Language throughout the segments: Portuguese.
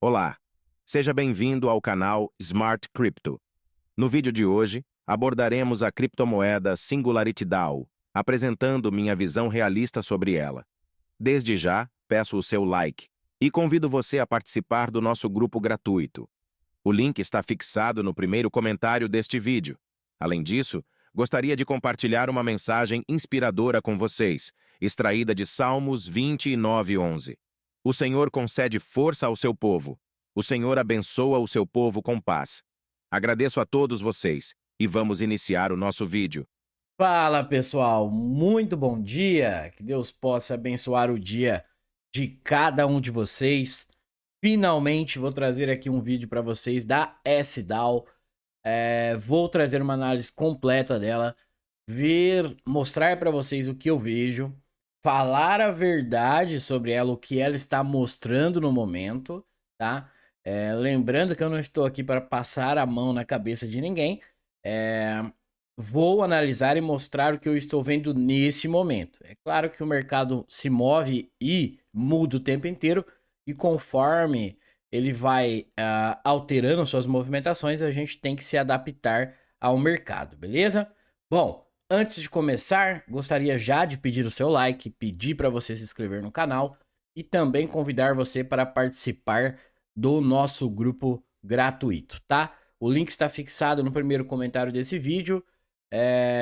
Olá, seja bem-vindo ao canal Smart Crypto. No vídeo de hoje, abordaremos a criptomoeda Singularity DAO, apresentando minha visão realista sobre ela. Desde já, peço o seu like e convido você a participar do nosso grupo gratuito. O link está fixado no primeiro comentário deste vídeo. Além disso, gostaria de compartilhar uma mensagem inspiradora com vocês, extraída de Salmos 29:11. O Senhor concede força ao seu povo. O Senhor abençoa o seu povo com paz. Agradeço a todos vocês e vamos iniciar o nosso vídeo. Fala pessoal, muito bom dia, que Deus possa abençoar o dia de cada um de vocês. Finalmente vou trazer aqui um vídeo para vocês da SDAO, vou trazer uma análise completa dela, mostrar para vocês o que eu vejo, falar a verdade sobre ela, o que ela está mostrando no momento, tá? Lembrando que eu não estou aqui para passar a mão na cabeça de ninguém, vou analisar e mostrar o que eu estou vendo nesse momento. É claro que o mercado se move e muda o tempo inteiro, e conforme ele vai alterando suas movimentações, a gente tem que se adaptar ao mercado, beleza? Bom, antes de começar, gostaria já de pedir o seu like, pedir para você se inscrever no canal e também convidar você para participar do nosso grupo gratuito, tá? O link está fixado no primeiro comentário desse vídeo.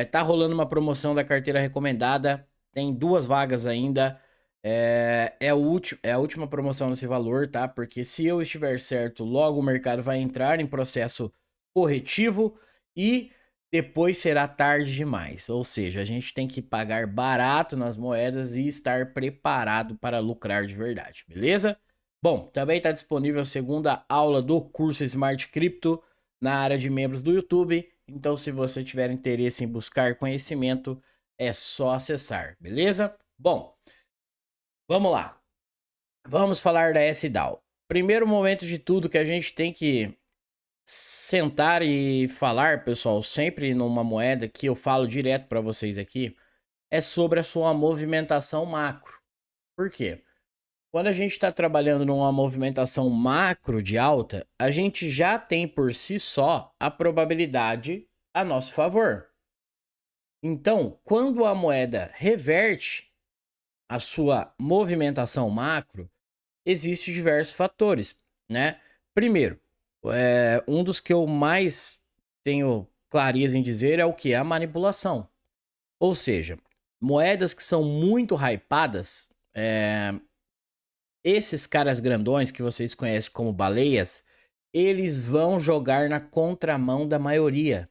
Tá rolando uma promoção da carteira recomendada, tem 2 vagas ainda. É a última promoção nesse valor, tá? Porque se eu estiver certo, logo o mercado vai entrar em processo corretivo e depois será tarde demais. Ou seja, a gente tem que pagar barato nas moedas e estar preparado para lucrar de verdade, beleza? Bom, também está disponível a segunda aula do curso Smart Crypto na área de membros do YouTube. Então, se você tiver interesse em buscar conhecimento, é só acessar, beleza? Bom, vamos lá. Vamos falar da SDAO. Primeiro momento de tudo que a gente tem que sentar e falar, pessoal, sempre numa moeda que eu falo direto para vocês aqui, é sobre a sua movimentação macro. Por quê? Quando a gente está trabalhando numa movimentação macro de alta, a gente já tem por si só a probabilidade a nosso favor. Então, quando a moeda reverte a sua movimentação macro, existem diversos fatores, né? Primeiro, um dos que eu mais tenho clareza em dizer é o que? A manipulação. Ou seja, moedas que são muito hypadas, esses caras grandões que vocês conhecem como baleias, eles vão jogar na contramão da maioria.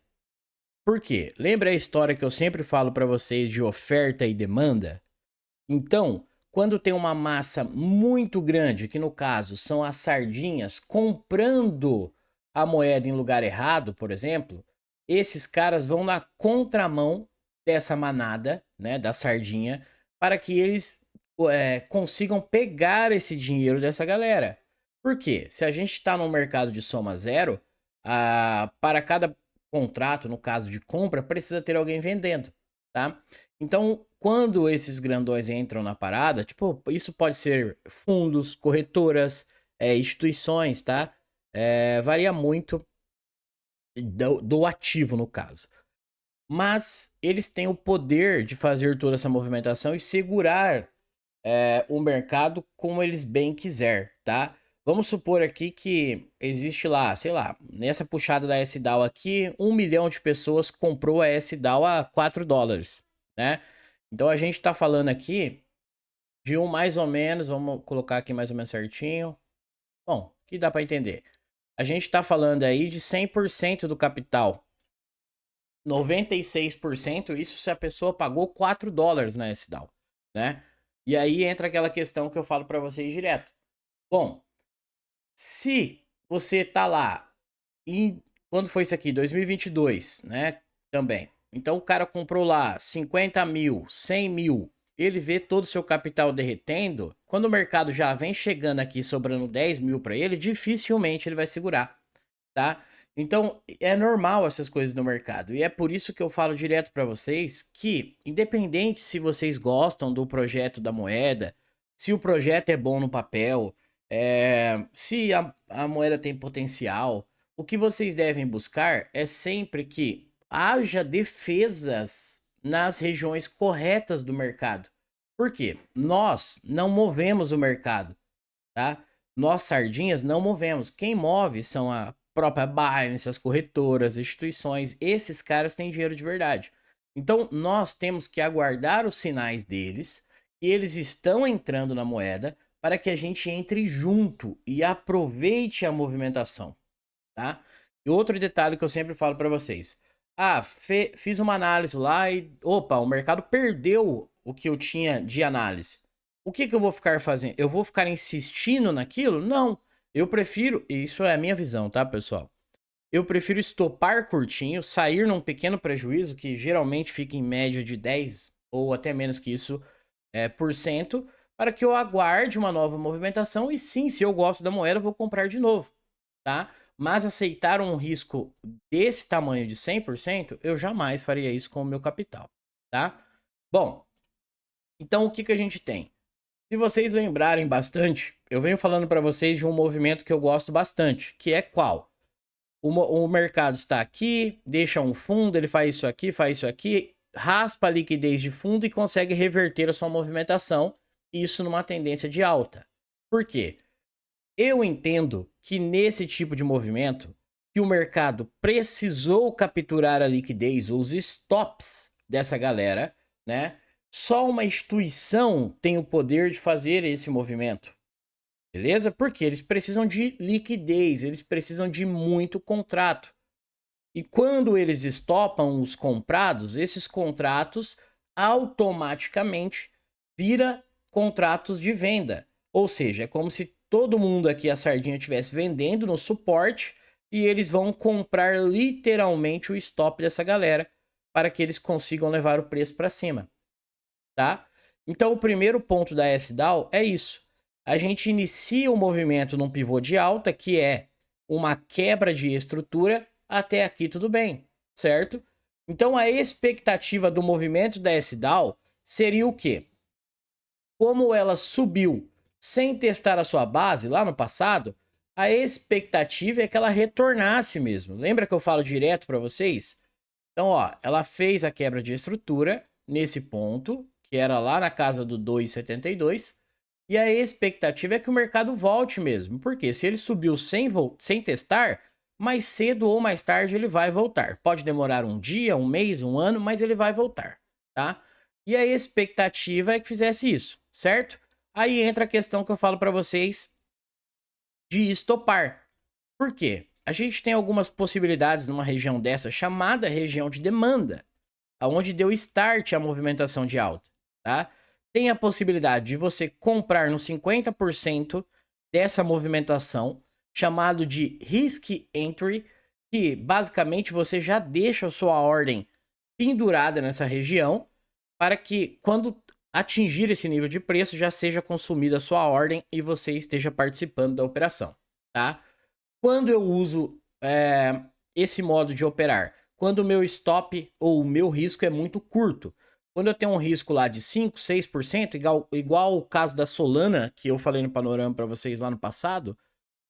Por quê? Lembra a história que eu sempre falo para vocês de oferta e demanda? Então, quando tem uma massa muito grande, que no caso são as sardinhas comprando a moeda em lugar errado, por exemplo, esses caras vão na contramão dessa manada, né, da sardinha, para que eles consigam pegar esse dinheiro dessa galera. Por quê? Se a gente está no mercado de soma zero, para cada contrato, no caso de compra, precisa ter alguém vendendo, tá? Então, quando esses grandões entram na parada, tipo, isso pode ser fundos, corretoras, instituições, tá? Varia muito do ativo, no caso. Mas eles têm o poder de fazer toda essa movimentação e segurar o mercado como eles bem quiser, tá? Vamos supor aqui que existe lá, sei lá, nessa puxada da SDAO aqui, 1 milhão de pessoas comprou a SDAO a $4, né? Então a gente tá falando aqui de um mais ou menos, vamos colocar aqui mais ou menos certinho. Bom, que dá para entender. A gente tá falando aí de 100% do capital. 96%, isso se a pessoa pagou $4 na SDAO, né? E aí entra aquela questão que eu falo para vocês direto. Bom, se você tá lá quando foi isso aqui? 2022, né? Também. Então o cara comprou lá 50 mil, 100 mil. Ele vê todo o seu capital derretendo. Quando o mercado já vem chegando aqui sobrando 10 mil para ele, dificilmente ele vai segurar, tá? Então é normal essas coisas no mercado. E é por isso que eu falo direto para vocês que, independente se vocês gostam do projeto da moeda, se o projeto é bom no papel, Se a moeda tem potencial, o que vocês devem buscar é sempre que haja defesas nas regiões corretas do mercado. Por quê? Nós não movemos o mercado, tá? Nós, sardinhas, não movemos. Quem move são a própria Binance, as corretoras, instituições. Esses caras têm dinheiro de verdade. Então, nós temos que aguardar os sinais deles, e eles estão entrando na moeda, para que a gente entre junto e aproveite a movimentação, tá? E outro detalhe que eu sempre falo para vocês. Fiz uma análise lá e, opa, o mercado perdeu o que eu tinha de análise. O que eu vou ficar fazendo? Eu vou ficar insistindo naquilo? Não. Eu prefiro, isso é a minha visão, tá, pessoal? Eu prefiro estopar curtinho, sair num pequeno prejuízo, que geralmente fica em média de 10 ou até menos que isso por cento, para que eu aguarde uma nova movimentação e sim, se eu gosto da moeda, eu vou comprar de novo, tá? Mas aceitar um risco desse tamanho de 100%, eu jamais faria isso com o meu capital, tá? Bom, então o que a gente tem? Se vocês lembrarem bastante, eu venho falando para vocês de um movimento que eu gosto bastante, que é qual? O mercado está aqui, deixa um fundo, ele faz isso aqui, raspa a liquidez de fundo e consegue reverter a sua movimentação, isso numa tendência de alta. Por quê? Eu entendo que nesse tipo de movimento, que o mercado precisou capturar a liquidez, ou os stops dessa galera, né? Só uma instituição tem o poder de fazer esse movimento. Beleza? Porque eles precisam de liquidez, eles precisam de muito contrato. E quando eles estopam os comprados, esses contratos automaticamente vira contratos de venda. Ou seja, é como se todo mundo aqui, a sardinha, estivesse vendendo no suporte e eles vão comprar literalmente o stop dessa galera para que eles consigam levar o preço para cima, tá? Então o primeiro ponto da SDAO é isso. A gente inicia o movimento num pivô de alta, que é uma quebra de estrutura. Até aqui tudo bem, certo? Então a expectativa do movimento da SDAO seria o quê? Como ela subiu sem testar a sua base lá no passado, a expectativa é que ela retornasse mesmo. Lembra que eu falo direto para vocês? Então, ó, ela fez a quebra de estrutura nesse ponto, que era lá na casa do 2,72, e a expectativa é que o mercado volte mesmo, porque se ele subiu sem testar, mais cedo ou mais tarde ele vai voltar. Pode demorar um dia, um mês, um ano, mas ele vai voltar, tá? E a expectativa é que fizesse isso, certo? Aí entra a questão que eu falo para vocês de estopar. Por quê? A gente tem algumas possibilidades numa região dessa chamada região de demanda, aonde deu start a movimentação de alta, tá? Tem a possibilidade de você comprar no 50% dessa movimentação, chamado de risk entry, que basicamente você já deixa a sua ordem pendurada nessa região, para que quando atingir esse nível de preço já seja consumida a sua ordem e você esteja participando da operação, tá? Quando eu uso esse modo de operar? Quando o meu stop ou o meu risco é muito curto. Quando eu tenho um risco lá de 5, 6%, igual o caso da Solana, que eu falei no panorama para vocês lá no passado,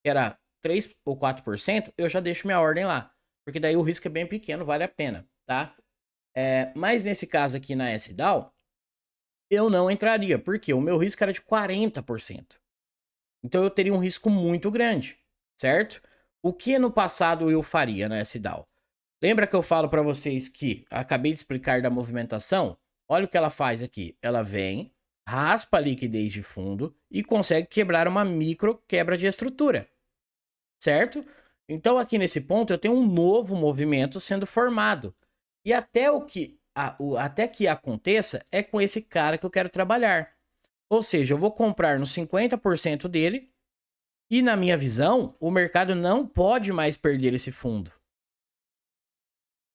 que era 3 ou 4%, eu já deixo minha ordem lá. Porque daí o risco é bem pequeno, vale a pena, tá? Mas nesse caso aqui na SDAO, eu não entraria, porque o meu risco era de 40%. Então eu teria um risco muito grande, certo? O que no passado eu faria na SDAO? Lembra que eu falo para vocês que acabei de explicar da movimentação? Olha o que ela faz aqui. Ela vem, raspa a liquidez de fundo e consegue quebrar uma micro quebra de estrutura, certo? Então aqui nesse ponto eu tenho um novo movimento sendo formado. E até que aconteça é com esse cara que eu quero trabalhar. Ou seja, eu vou comprar no 50% dele e, na minha visão, o mercado não pode mais perder esse fundo.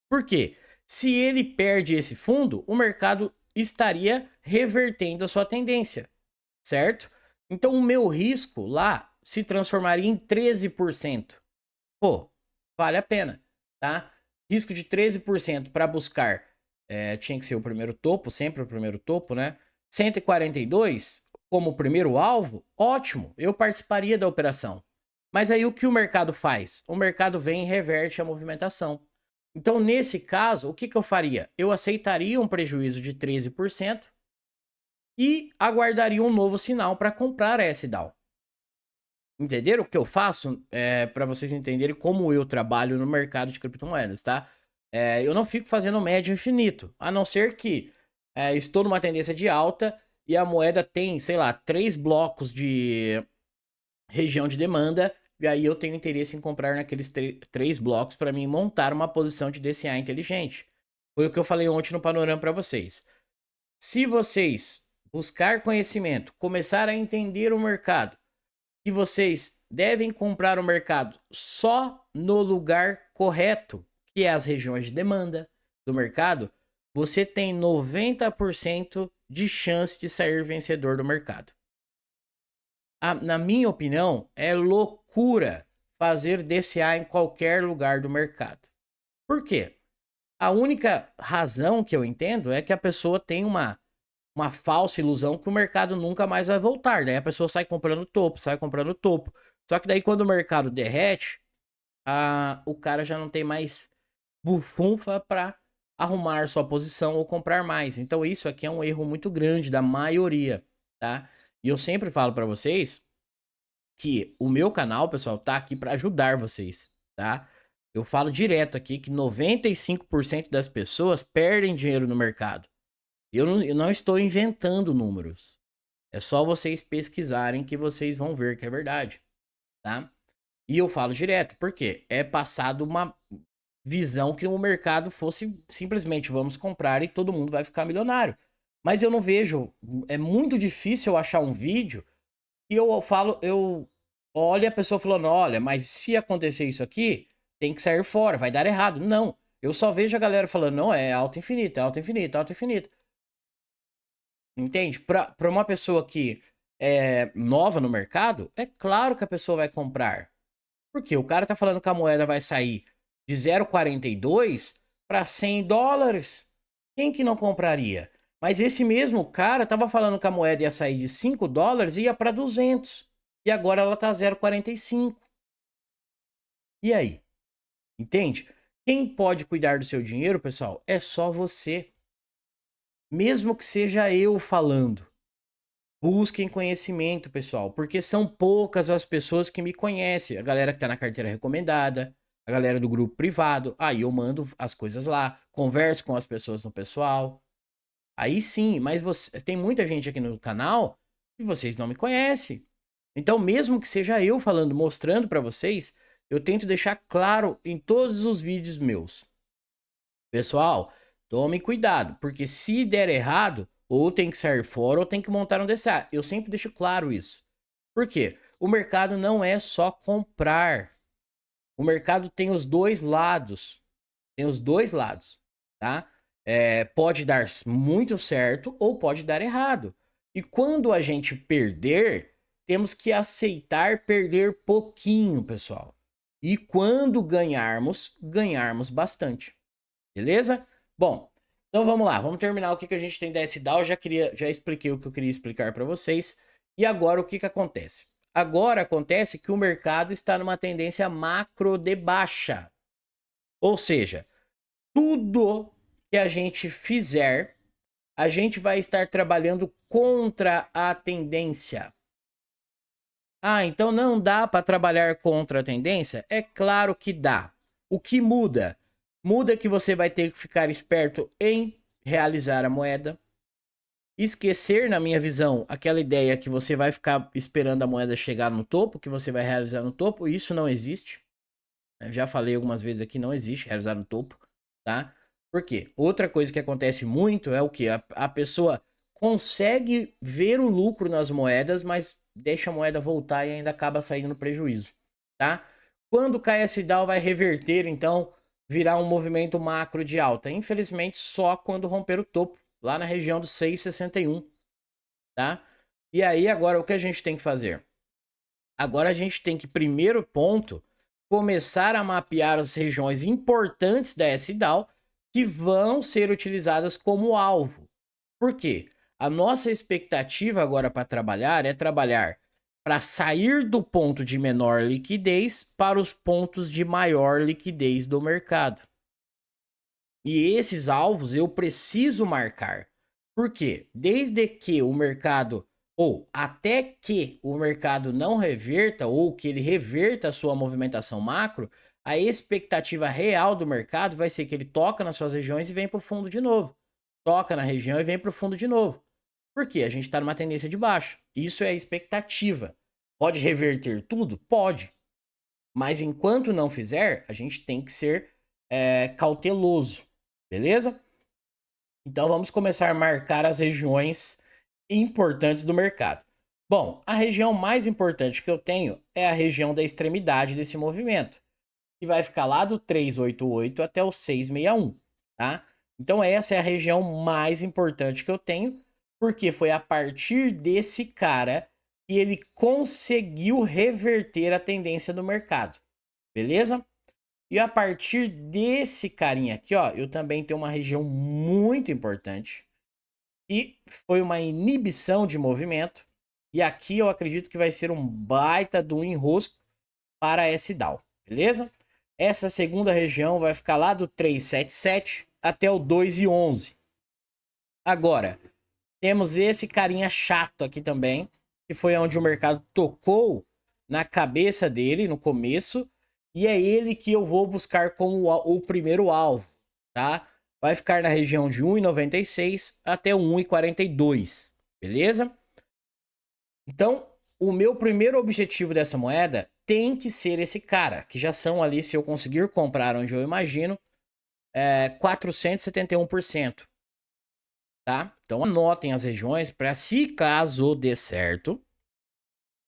Por quê? Se ele perde esse fundo, o mercado estaria revertendo a sua tendência, certo? Então o meu risco lá se transformaria em 13%. Pô, vale a pena, tá? Risco de 13% para buscar, tinha que ser o primeiro topo, sempre o primeiro topo, né? 142, como primeiro alvo, ótimo, eu participaria da operação. Mas aí o que o mercado faz? O mercado vem e reverte a movimentação. Então, nesse caso, o que eu faria? Eu aceitaria um prejuízo de 13% e aguardaria um novo sinal para comprar a SDAO. Entenderam o que eu faço? Para vocês entenderem como eu trabalho no mercado de criptomoedas, tá? Eu não fico fazendo médio infinito, a não ser que estou numa tendência de alta e a moeda tem, sei lá, 3 blocos de região de demanda, e aí eu tenho interesse em comprar naqueles 3 blocos para mim montar uma posição de DCA inteligente. Foi o que eu falei ontem no panorama para vocês. Se vocês buscar conhecimento, começar a entender o mercado, e vocês devem comprar o mercado só no lugar correto, que é as regiões de demanda do mercado, você tem 90% de chance de sair vencedor do mercado. Na minha opinião, é loucura fazer DCA em qualquer lugar do mercado. Por quê? A única razão que eu entendo é que a pessoa tem uma falsa ilusão que o mercado nunca mais vai voltar. Daí a pessoa sai comprando topo, sai comprando topo. Só que daí quando o mercado derrete, o cara já não tem mais bufunfa para arrumar sua posição ou comprar mais. Então isso aqui é um erro muito grande da maioria, tá? E eu sempre falo para vocês que o meu canal, pessoal, tá aqui para ajudar vocês, tá? Eu falo direto aqui que 95% das pessoas perdem dinheiro no mercado. Eu não estou inventando números. É só vocês pesquisarem que vocês vão ver que é verdade, tá? E eu falo direto, porque é passado uma visão que o mercado fosse simplesmente vamos comprar e todo mundo vai ficar milionário. Mas eu não vejo, é muito difícil eu achar um vídeo e eu falo, eu olho e a pessoa falando, olha, mas se acontecer isso aqui, tem que sair fora, vai dar errado. Não, eu só vejo a galera falando, não, é alta infinita, é alta infinita, é alta infinita. Entende? Para uma pessoa que é nova no mercado, é claro que a pessoa vai comprar. Porque o cara tá falando que a moeda vai sair de 0,42 para 100 dólares. Quem que não compraria? Mas esse mesmo cara tava falando que a moeda ia sair de 5 dólares e ia para 200. E agora ela tá 0,45. E aí? Entende? Quem pode cuidar do seu dinheiro, pessoal, é só você. Mesmo que seja eu falando. Busquem conhecimento, pessoal, porque são poucas as pessoas que me conhecem. A galera que tá na carteira recomendada, a galera do grupo privado. Aí eu mando as coisas lá, converso com as pessoas no pessoal. Aí sim, mas tem muita gente aqui no canal e vocês não me conhecem. Então, mesmo que seja eu falando, mostrando para vocês, eu tento deixar claro em todos os vídeos meus. Pessoal, tome cuidado, porque se der errado, ou tem que sair fora ou tem que montar um DCA. Eu sempre deixo claro isso. Por quê? O mercado não é só comprar. O mercado tem os dois lados. Tem os dois lados, tá? Pode dar muito certo ou pode dar errado. E quando a gente perder, temos que aceitar perder pouquinho, pessoal. E quando ganharmos, ganharmos bastante. Beleza? Bom, então vamos lá, vamos terminar o que a gente tem da SDAO. Já expliquei o que eu queria explicar para vocês. E agora o que acontece? Agora acontece que o mercado está numa tendência macro de baixa. Ou seja, tudo que a gente fizer, a gente vai estar trabalhando contra a tendência. Então não dá para trabalhar contra a tendência? É claro que dá. O que muda? Muda que você vai ter que ficar esperto em realizar a moeda. Esquecer, na minha visão, aquela ideia que você vai ficar esperando a moeda chegar no topo, que você vai realizar no topo. Isso não existe. Eu já falei algumas vezes aqui, não existe realizar no topo, tá? Por quê? Outra coisa que acontece muito é o que? A pessoa consegue ver o lucro nas moedas, mas deixa a moeda voltar e ainda acaba saindo no prejuízo, tá? Quando cai esse DAO vai reverter, então, virar um movimento macro de alta. Infelizmente, só quando romper o topo, lá na região dos 6,61, tá? E aí, agora, o que a gente tem que fazer? Agora a gente tem que, primeiro ponto, começar a mapear as regiões importantes da SDAO que vão ser utilizadas como alvo. Por quê? A nossa expectativa agora para trabalhar é trabalhar para sair do ponto de menor liquidez para os pontos de maior liquidez do mercado. E esses alvos eu preciso marcar. Por quê? Desde que o mercado, ou até que o mercado não reverta, ou que ele reverta a sua movimentação macro, a expectativa real do mercado vai ser que ele toca nas suas regiões e vem para o fundo de novo. Toca na região e vem para o fundo de novo. Por quê? A gente está numa tendência de baixa. Isso é a expectativa. Pode reverter tudo? Pode. Mas enquanto não fizer, a gente tem que ser cauteloso. Beleza? Então vamos começar a marcar as regiões importantes do mercado. Bom, a região mais importante que eu tenho é a região da extremidade desse movimento, que vai ficar lá do 388 até o 661, tá? Então essa é a região mais importante que eu tenho, porque foi a partir desse cara que ele conseguiu reverter a tendência do mercado. Beleza? E a partir desse carinha aqui, ó, eu também tenho uma região muito importante. E foi uma inibição de movimento. E aqui eu acredito que vai ser um baita do enrosco para a S-Dow, beleza? Essa segunda região vai ficar lá do 377 até o 2,11. Agora, temos esse carinha chato aqui também, que foi onde o mercado tocou na cabeça dele no começo. E é ele que eu vou buscar como o primeiro alvo, tá? Vai ficar na região de 1,96 até 1,42, beleza? Então, o meu primeiro objetivo dessa moeda tem que ser esse cara, que já são ali, se eu conseguir comprar onde eu imagino, 471%, tá? Então, anotem as regiões para, se caso dê certo,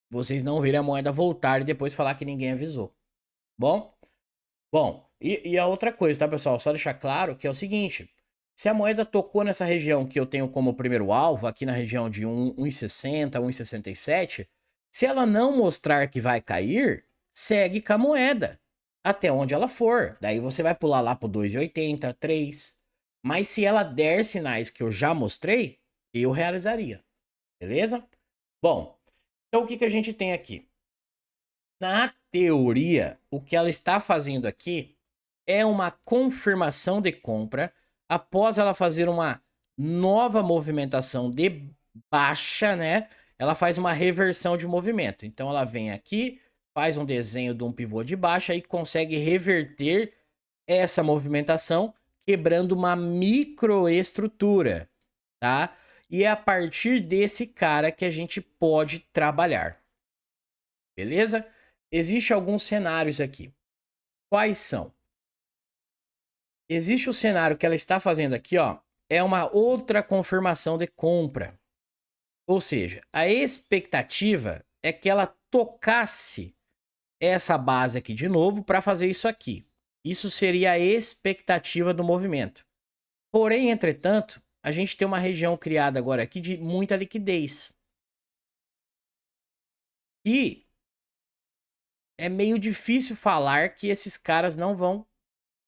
vocês não virem a moeda voltar e depois falar que ninguém avisou. Bom, e a outra coisa, tá, pessoal? Só deixar claro que é o seguinte: se a moeda tocou nessa região que eu tenho como primeiro alvo, aqui na região de 1,60, 1,67, se ela não mostrar que vai cair, segue com a moeda até onde ela for. Daí você vai pular lá pro 2,80, 3. Mas se ela der sinais que eu já mostrei, eu realizaria. Beleza? Bom, então o que a gente tem aqui? Na teoria, o que ela está fazendo aqui é uma confirmação de compra após ela fazer uma nova movimentação de baixa, né? Ela faz uma reversão de movimento. Então ela vem aqui, faz um desenho de um pivô de baixa e consegue reverter essa movimentação, quebrando uma microestrutura, tá? E é a partir desse cara que a gente pode trabalhar. Beleza? Existem alguns cenários aqui. Quais são? Existe o cenário que ela está fazendo aqui, ó, é uma outra confirmação de compra. Ou seja, a expectativa é que ela tocasse essa base aqui de novo para fazer isso aqui. Isso seria a expectativa do movimento. Porém, entretanto, a gente tem uma região criada agora aqui de muita liquidez. E é meio difícil falar que esses caras não vão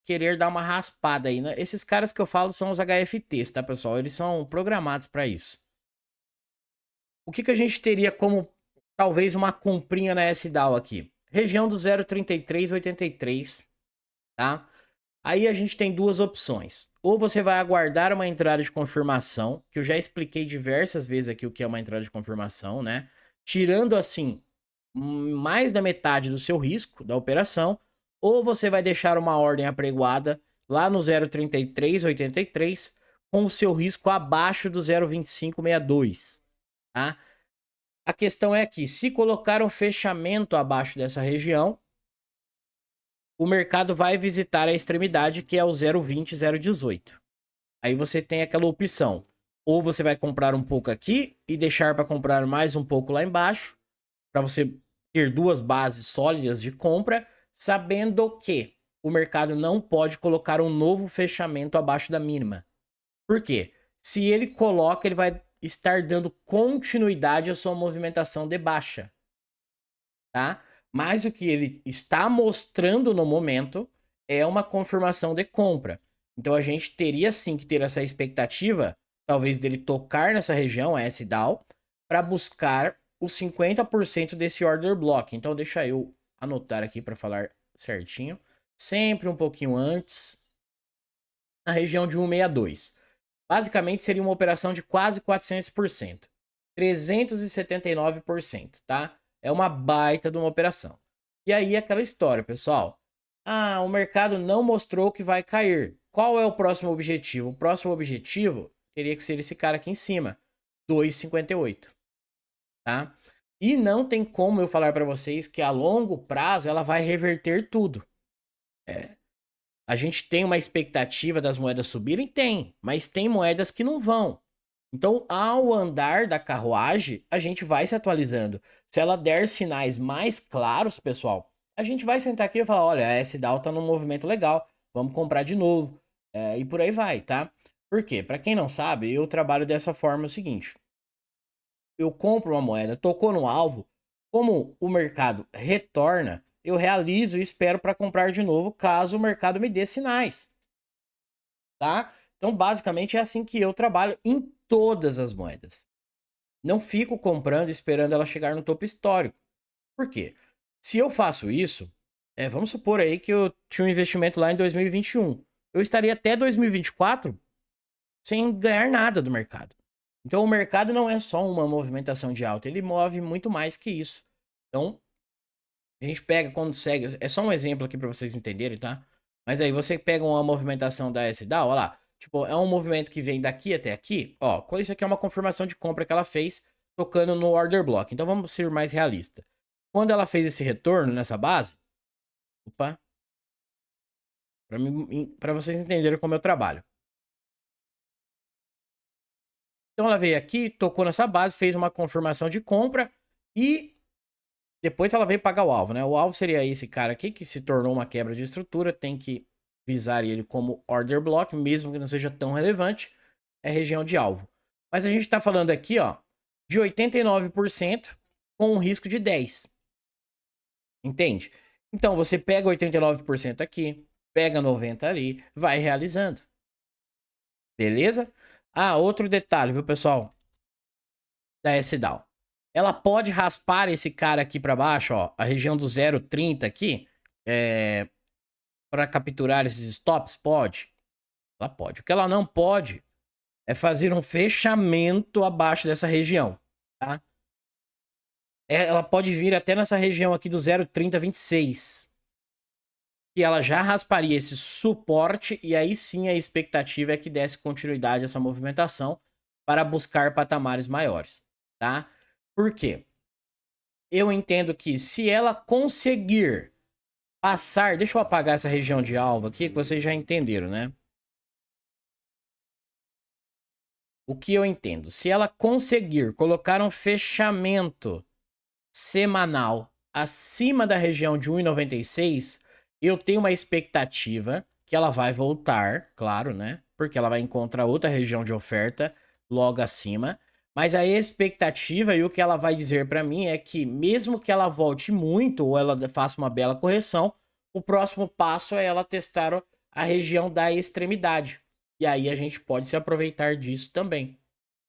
querer dar uma raspada aí, né? Esses caras que eu falo são os HFTs, tá, pessoal? Eles são programados para isso. O que a gente teria como talvez uma comprinha na S-Dow aqui? Região do 0,3383, tá? Aí a gente tem duas opções. Ou você vai aguardar uma entrada de confirmação, que eu já expliquei diversas vezes aqui o que é uma entrada de confirmação, né? Tirando assim mais da metade do seu risco da operação, ou você vai deixar uma ordem apregoada lá no 0,3383 com o seu risco abaixo do 0,2562, tá? A questão é aqui, se colocar um fechamento abaixo dessa região, o mercado vai visitar a extremidade que é o 0,20, 0,18. Aí você tem aquela opção, ou você vai comprar um pouco aqui e deixar para comprar mais um pouco lá embaixo, para você ter duas bases sólidas de compra, sabendo que o mercado não pode colocar um novo fechamento abaixo da mínima. Por quê? Se ele coloca, ele vai estar dando continuidade à sua movimentação de baixa, tá? Mas o que ele está mostrando no momento é uma confirmação de compra. Então a gente teria sim que ter essa expectativa talvez dele tocar nessa região, a S-Down, para buscar os 50% desse order block. Então deixa eu anotar aqui para falar certinho. Sempre um pouquinho antes, na região de 162. Basicamente seria uma operação de quase 400%. 379%, tá? É uma baita de uma operação. E aí aquela história, pessoal. Ah, o mercado não mostrou que vai cair. Qual é o próximo objetivo? O próximo objetivo teria que ser esse cara aqui em cima, 2,58, tá? E não tem como eu falar para vocês que a longo prazo ela vai reverter tudo. A gente tem uma expectativa das moedas subirem? Tem, mas tem moedas que não vão. Então, ao andar da carruagem, a gente vai se atualizando. Se ela der sinais mais claros, pessoal, a gente vai sentar aqui e falar, olha, a S-Dow tá num movimento legal, vamos comprar de novo. E por aí vai, tá? Por quê? Para quem não sabe, eu trabalho dessa forma o seguinte. Eu compro uma moeda, tocou no alvo, como o mercado retorna, eu realizo e espero para comprar de novo caso o mercado me dê sinais, tá? Então, basicamente é assim que eu trabalho em todas as moedas. Não fico comprando esperando ela chegar no topo histórico. Por quê? Se eu faço isso, vamos supor aí que eu tinha um investimento lá em 2021. Eu estaria até 2024 sem ganhar nada do mercado. Então, o mercado não é só uma movimentação de alta, ele move muito mais que isso. Então, a gente pega quando segue, é só um exemplo aqui para vocês entenderem, tá? Mas aí você pega uma movimentação da S-Dow, olha lá, tipo, é um movimento que vem daqui até aqui, ó, isso aqui é uma confirmação de compra que ela fez tocando no order block. Então vamos ser mais realista. Quando ela fez esse retorno nessa base, opa, para vocês entenderem como eu trabalho. Então ela veio aqui, tocou nessa base, fez uma confirmação de compra e depois ela veio pagar o alvo, né? O alvo seria esse cara aqui, que se tornou uma quebra de estrutura, tem que visar ele como order block, mesmo que não seja tão relevante, é região de alvo. Mas a gente tá falando aqui, ó, de 89% com um risco de 10%. Entende? Então você pega 89% aqui, pega 90% ali, vai realizando. Beleza? Ah, outro detalhe, viu, pessoal? Da S-Down. Ela pode raspar esse cara aqui para baixo, ó, a região do 0,30 aqui, para capturar esses stops? Pode. Ela pode. O que ela não pode é fazer um fechamento abaixo dessa região, tá? Ela pode vir até nessa região aqui do 0,3026, que ela já rasparia esse suporte e aí sim a expectativa é que desse continuidade a essa movimentação para buscar patamares maiores, tá? Por quê? Eu entendo que se ela conseguir passar... Deixa eu apagar essa região de alvo aqui, que vocês já entenderam, né? O que eu entendo? Se ela conseguir colocar um fechamento semanal acima da região de 1,96, eu tenho uma expectativa que ela vai voltar, claro, né? Porque ela vai encontrar outra região de oferta logo acima. Mas a expectativa e o que ela vai dizer para mim é que mesmo que ela volte muito ou ela faça uma bela correção, o próximo passo é ela testar a região da extremidade. E aí a gente pode se aproveitar disso também,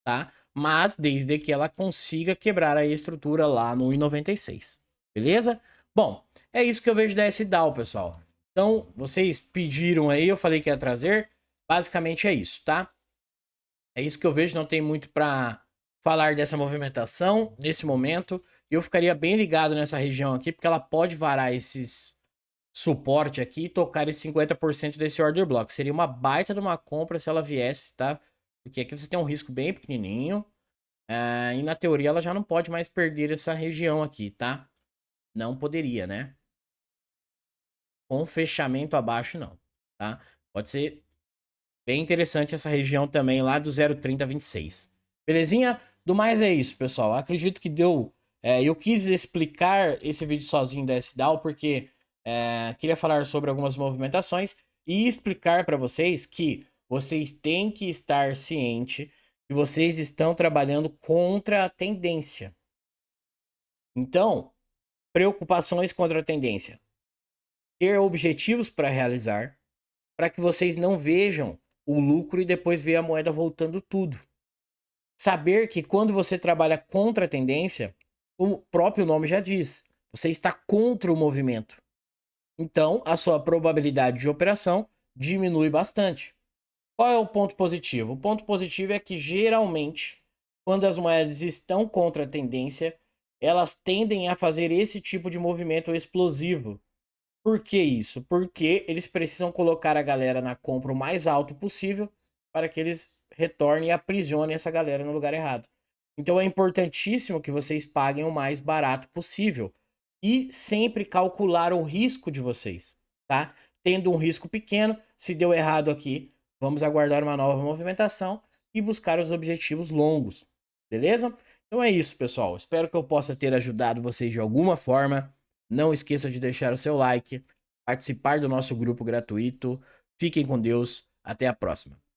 tá? Mas desde que ela consiga quebrar a estrutura lá no 1,96. Beleza? Bom, é isso que eu vejo da S-Dow, pessoal. Então, vocês pediram aí, eu falei que ia trazer. Basicamente é isso, tá? É isso que eu vejo, não tem muito para falar dessa movimentação nesse momento. Eu ficaria bem ligado nessa região aqui, porque ela pode varar esses suporte aqui e tocar esse 50% desse order block. Seria uma baita de uma compra se ela viesse, tá? Porque aqui você tem um risco bem pequenininho. E na teoria ela já não pode mais perder essa região aqui, tá? Não poderia, né? Com fechamento abaixo, não, tá? Pode ser bem interessante essa região também lá do 0,3026. Belezinha? Do mais é isso, pessoal. Acredito que deu... eu quis explicar esse vídeo sozinho da S-Dow porque queria falar sobre algumas movimentações e explicar para vocês que vocês têm que estar ciente que vocês estão trabalhando contra a tendência. Então, preocupações contra a tendência. Ter objetivos para realizar, para que vocês não vejam o lucro e depois ver a moeda voltando tudo. Saber que quando você trabalha contra a tendência, o próprio nome já diz, você está contra o movimento. Então, a sua probabilidade de operação diminui bastante. Qual é o ponto positivo? O ponto positivo é que, geralmente, quando as moedas estão contra a tendência, elas tendem a fazer esse tipo de movimento explosivo. Por que isso? Porque eles precisam colocar a galera na compra o mais alto possível para que eles retornem e aprisionem essa galera no lugar errado. Então é importantíssimo que vocês paguem o mais barato possível e sempre calcular o risco de vocês, tá? Tendo um risco pequeno, se deu errado aqui, vamos aguardar uma nova movimentação e buscar os objetivos longos, beleza? Então é isso, pessoal. Espero que eu possa ter ajudado vocês de alguma forma. Não esqueça de deixar o seu like, participar do nosso grupo gratuito. Fiquem com Deus. Até a próxima.